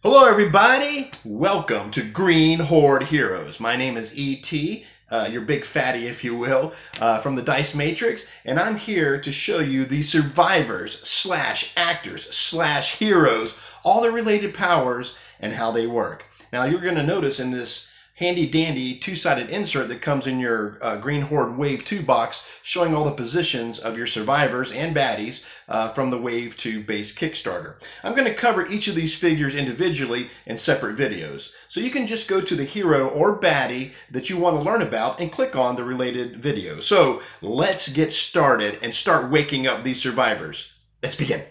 Hello everybody, welcome to Green Horde Heroes. My name is E.T., your big fatty if you will, from the Dice Matrix, and I'm here to show you the survivors slash actors slash heroes, all the related powers and how they work. Now you're going to notice in this handy dandy two-sided insert that comes in your Green Horde Wave 2 box showing all the positions of your survivors and baddies from the Wave 2 base Kickstarter. I'm going to cover each of these figures individually in separate videos. So you can just go to the hero or baddie that you want to learn about and click on the related video. So let's get started and start waking up these survivors. Let's begin.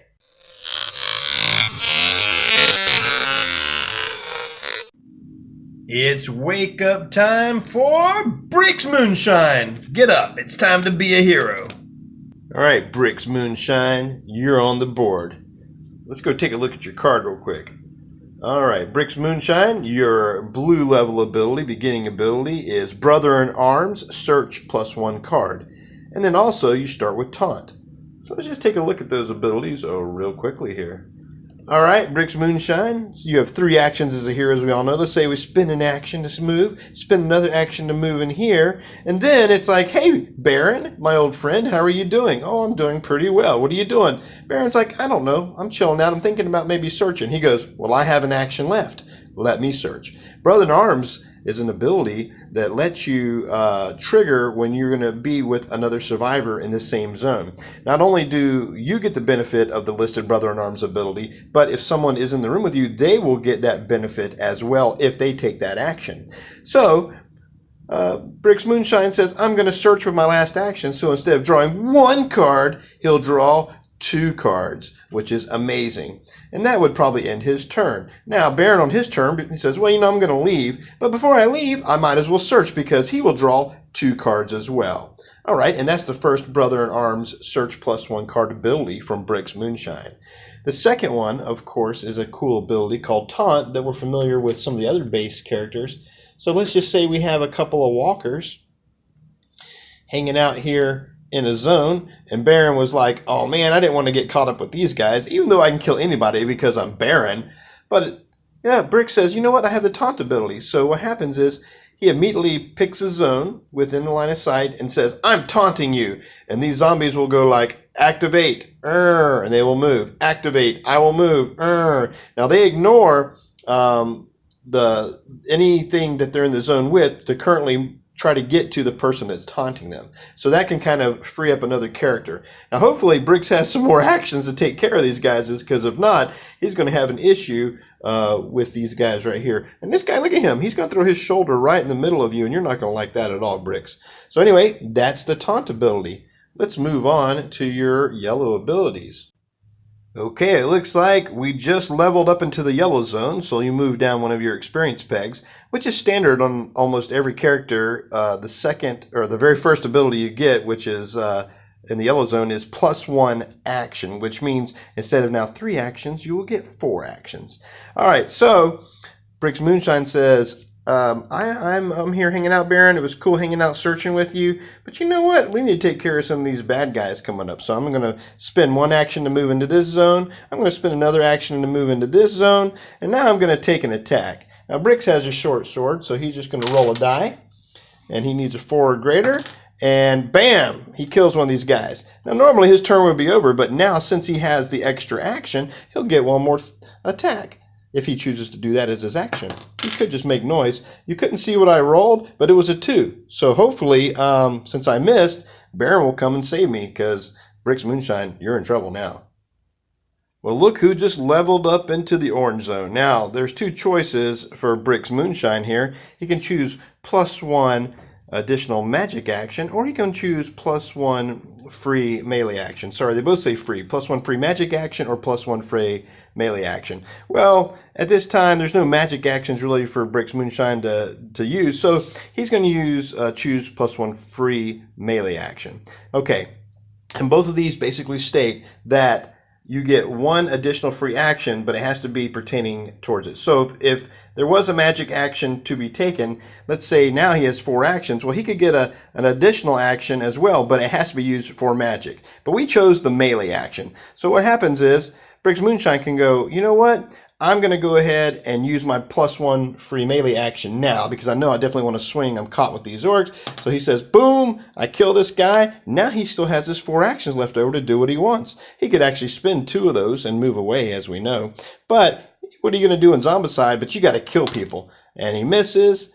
It's wake up time for Brix Moonshine. Get up, it's time to be a hero. All right, Brix Moonshine, you're on the board. Let's go take a look at your card real quick. All right, Brix Moonshine, your blue level ability, beginning ability, is Brother in Arms, Search +1 card. And then also you start with Taunt. So let's just take a look at those abilities real quickly here. All right, Brix Moonshine, so you have 3 actions as a hero, as we all know. Let's say we spend an action to move, spend another action to move in here, and then it's like, hey, Baron, my old friend, how are you doing? Oh, I'm doing pretty well. What are you doing? Baron's like, I don't know. I'm chilling out. I'm thinking about maybe searching. He goes, well, I have an action left. Let me search. Brother in Arms is an ability that lets you trigger when you're going to be with another survivor in the same zone. Not only do you get the benefit of the listed Brother in Arms ability, but if someone is in the room with you, they will get that benefit as well if they take that action. So Brix Moonshine says, I'm going to search with my last action, so instead of drawing 1 card, he'll draw 2 cards, which is amazing. And that would probably end his turn. Now, Baron on his turn, he says, well, you know, I'm going to leave. But before I leave, I might as well search because he will draw 2 cards as well. All right, and that's the first Brother in Arms Search +1 card ability from Brix Moonshine. The second one, of course, is a cool ability called Taunt that we're familiar with some of the other base characters. So let's just say we have a couple of walkers hanging out here in a zone, and Baron was like, oh man, I didn't want to get caught up with these guys, even though I can kill anybody because I'm Baron. But yeah, Brix says, you know what, I have the taunt ability. So what happens is he immediately picks a zone within the line of sight and says, I'm taunting you. And these zombies will go like, activate, and they will move. Activate, I will move. Now they ignore anything that they're in the zone with to currently try to get to the person that's taunting them. So that can kind of free up another character. Now hopefully Brix has some more actions to take care of these guys, because if not, he's going to have an issue with these guys right here. And this guy, look at him. He's going to throw his shoulder right in the middle of you, and you're not going to like that at all, Brix. So anyway, that's the taunt ability. Let's move on to your yellow abilities. Okay, it looks like we just leveled up into the yellow zone, so you move down one of your experience pegs, which is standard on almost every character. The second, or the very first ability you get, which is in the yellow zone, is +1 action, which means instead of now 3 actions, you will get 4 actions. All right, so Brix Moonshine says, I'm here hanging out, Baron. It was cool hanging out searching with you, but you know what? We need to take care of some of these bad guys coming up. So I'm going to spend 1 action to move into this zone. I'm going to spend another action to move into this zone, and now I'm going to take an attack. Now Brix has a short sword, so he's just going to roll a die, and he needs a 4 or greater, and bam, he kills one of these guys. Now normally his turn would be over, but now since he has the extra action, he'll get 1 more attack if he chooses to do that as his action. He could just make noise. You couldn't see what I rolled, but it was a 2. So hopefully, since I missed, Baron will come and save me, because Brix Moonshine, you're in trouble now. Well, look who just leveled up into the orange zone. Now, there's 2 choices for Brix Moonshine here. He can choose +1 additional magic action, or he can choose +1 free melee action. Sorry, they both say free. +1 free magic action or +1 free melee action. Well, at this time, there's no magic actions really for Brix Moonshine to use, so he's going to use choose +1 free melee action. Okay, and both of these basically state that you get 1 additional free action, but it has to be pertaining towards it. So if there was a magic action to be taken, let's say now he has 4 actions, well, he could get an additional action as well, but it has to be used for magic. But we chose the melee action. So what happens is Brix Moonshine can go, you know what? I'm going to go ahead and use my +1 free melee action now because I know I definitely want to swing. I'm caught with these orcs. So he says, boom, I kill this guy. Now he still has his 4 actions left over to do what he wants. He could actually spend 2 of those and move away, as we know. But what are you going to do in Zombicide? But you got to kill people. And he misses.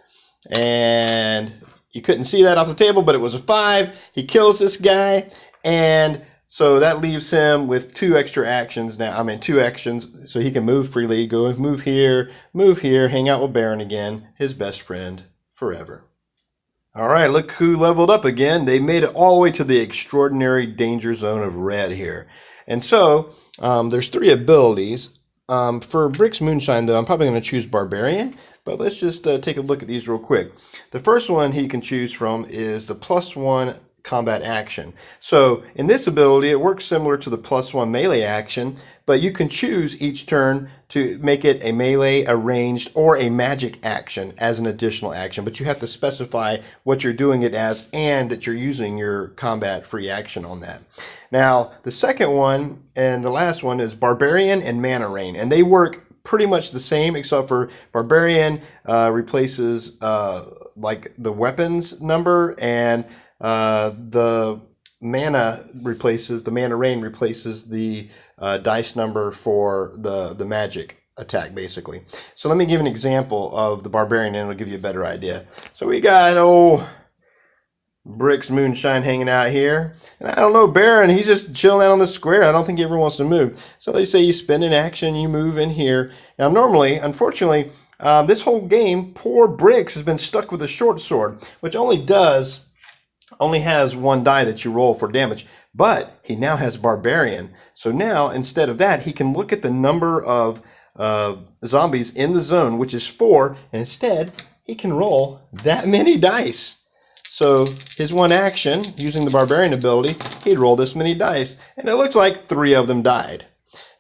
And you couldn't see that off the table, but it was a 5. He kills this guy. And so that leaves him with 2 extra actions now. 2 actions, so he can move freely, go move here, hang out with Baron again, his best friend forever. All right, look who leveled up again. They made it all the way to the extraordinary danger zone of red here. And so there's 3 abilities. For Brix Moonshine, though, I'm probably going to choose Barbarian. But let's just take a look at these real quick. The first one he can choose from is the +1 combat action. So in this ability, it works similar to the +1 melee action, but you can choose each turn to make it a melee, a ranged, or a magic action as an additional action. But you have to specify what you're doing it as and that you're using your combat free action on that. Now, the second one and the last one is Barbarian and Mana Rain, and they work pretty much the same, except for Barbarian replaces like the weapons number, and the mana rain replaces the dice number for the magic attack, basically. So let me give an example of the Barbarian and it'll give you a better idea. So we got old Brix Moonshine hanging out here. And I don't know, Baron, he's just chilling out on the square. I don't think he ever wants to move. So they say you spend an action, you move in here. Now normally, unfortunately, this whole game, poor Brix has been stuck with a short sword, which only has 1 die that you roll for damage, but he now has Barbarian. So now, instead of that, he can look at the number of zombies in the zone, which is 4, and instead, he can roll that many dice. So his 1 action, using the Barbarian ability, he'd roll this many dice, and it looks like 3 of them died.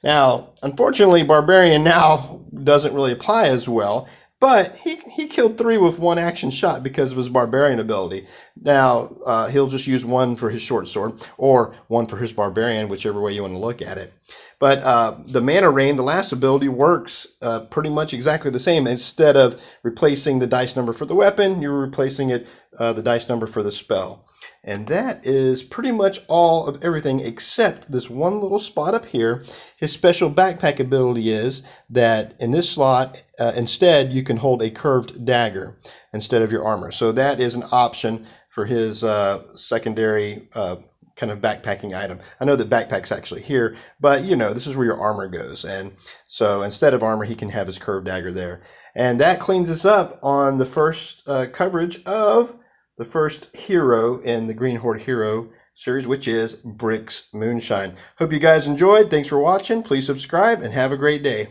Now, unfortunately, Barbarian now doesn't really apply as well, but he killed 3 with 1 action shot because of his Barbarian ability. Now, he'll just use 1 for his short sword, or 1 for his Barbarian, whichever way you want to look at it. But the Mana Rain, the last ability, works pretty much exactly the same. Instead of replacing the dice number for the weapon, you're replacing it the dice number for the spell. And that is pretty much all of everything except this one little spot up here. His special backpack ability is that in this slot, instead, you can hold a curved dagger instead of your armor. So that is an option for his secondary kind of backpacking item. I know that backpack's actually here, but you know, this is where your armor goes. And so instead of armor, he can have his curved dagger there. And that cleans us up on the first coverage of the first hero in the Green Horde Hero series, which is Brix Moonshine. Hope you guys enjoyed. Thanks for watching. Please subscribe and have a great day.